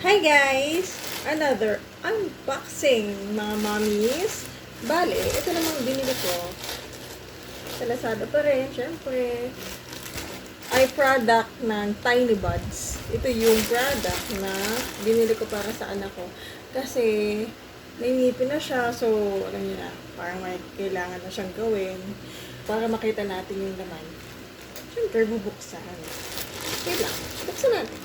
Hi guys! Another unboxing mga mommies. Bale, ito namang binili ko. Sa Lazada pa rin, syempre. Ay product ng Tiny Buds. Ito yung product na binili ko para sa anak ko. Kasi may ngipin na siya, so alam niyo na, parang may kailangan na siyang gawin para makita natin yung laman. Syempre, bubuksan. Wait lang, buksan natin.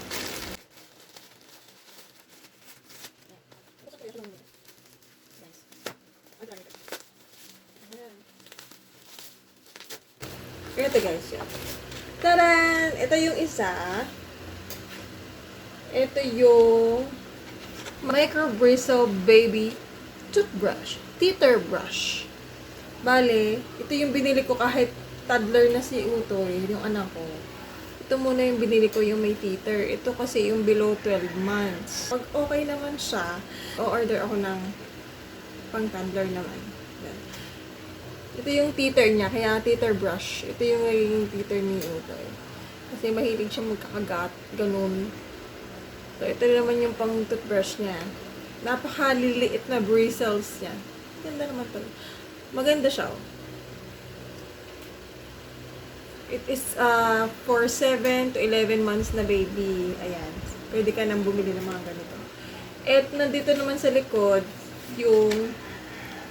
Ito guys, yan. Taran! Ito yung isa. Ito yung Micro Bristle Baby Toothbrush. Teeter brush. Bale, ito yung binili ko kahit toddler na si Utoy, yung anak ko. Ito muna yung binili ko yung may teeter. Ito kasi yung below 12 months. Pag okay naman siya, o-order ako ng pang toddler naman. Yan. Ito yung teeter niya, kaya teeter brush. Ito yung naging teeter ni Utoy. Kasi mahilig siya magkakagat, ganun. So, ito naman yung pang toothbrush niya. Napakaliliit na bristles niya. Ganda naman to. Maganda siya, oh. It is for 7 to 11 months na baby. Ayan. Pwede ka nang bumili ng mga ganito. At nandito naman sa likod, yung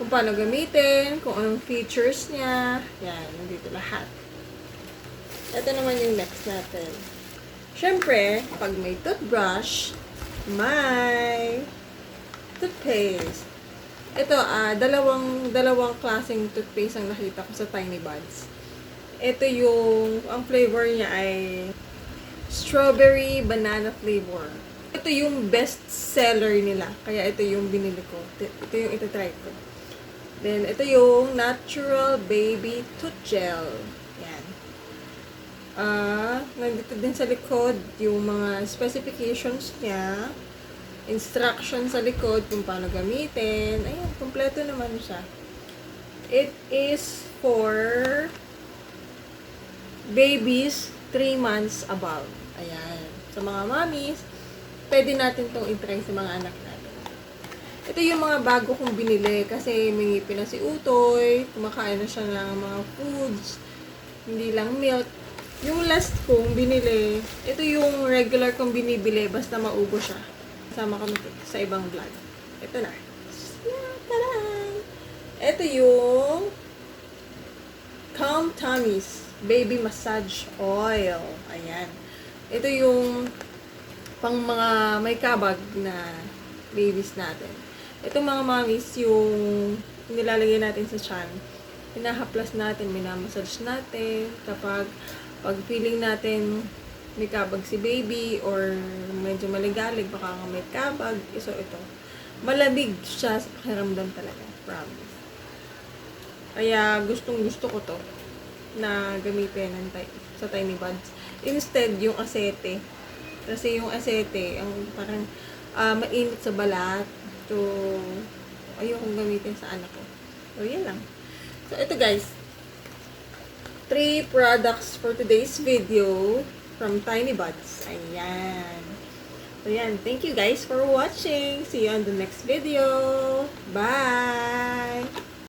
kung paano gamitin, kung anong features niya. Yan, nandito lahat. Ito naman yung next natin. Siyempre, pag may toothbrush, may toothpaste. Ito, dalawang klaseng toothpaste ang nakita ko sa Tiny Buds. Ito yung, ang flavor niya ay strawberry banana flavor. Ito yung best seller nila. Kaya ito yung binili ko. Ito yung itatry ko. Then, ito yung natural baby tooth gel. Yan. Nandito din sa likod yung mga specifications niya. Instructions sa likod kung paano gamitin. Ayan, kompleto naman siya. It is for babies 3 months above. Ayan. Sa mga mommies, pwede natin itong i-try sa mga anak natin. Ito yung mga bago kong binili kasi may ngipin na si Utoy, kumakain na siya ng mga foods, hindi lang milk. Yung last kong binili, ito yung regular kong binibili basta maubo siya. Kasama kami sa ibang vlog. Ito na. Taran! Ito yung Calm Tummies Baby Massage Oil. Ayan. Ito yung pang mga may kabag na babies natin. Itong mga mommies, yung nilalagay natin sa tiyan, hinahaplas natin, minamassage natin, kapag pag feeling natin may kabag si baby, or medyo maligalig, baka nga may kabag, so ito. Malamig siya sa pakiramdam talaga, promise. Kaya gustong gusto ko to, na gamitin sa Tiny Buds. Instead, yung asete. Kasi yung asete, ang parang mainit sa balat. So, ayokong gamitin sa anak ko. So, yan lang. So, ito guys. 3 products for today's video from Tiny Buds. Ayan. So, yan. Thank you guys for watching. See you on the next video. Bye!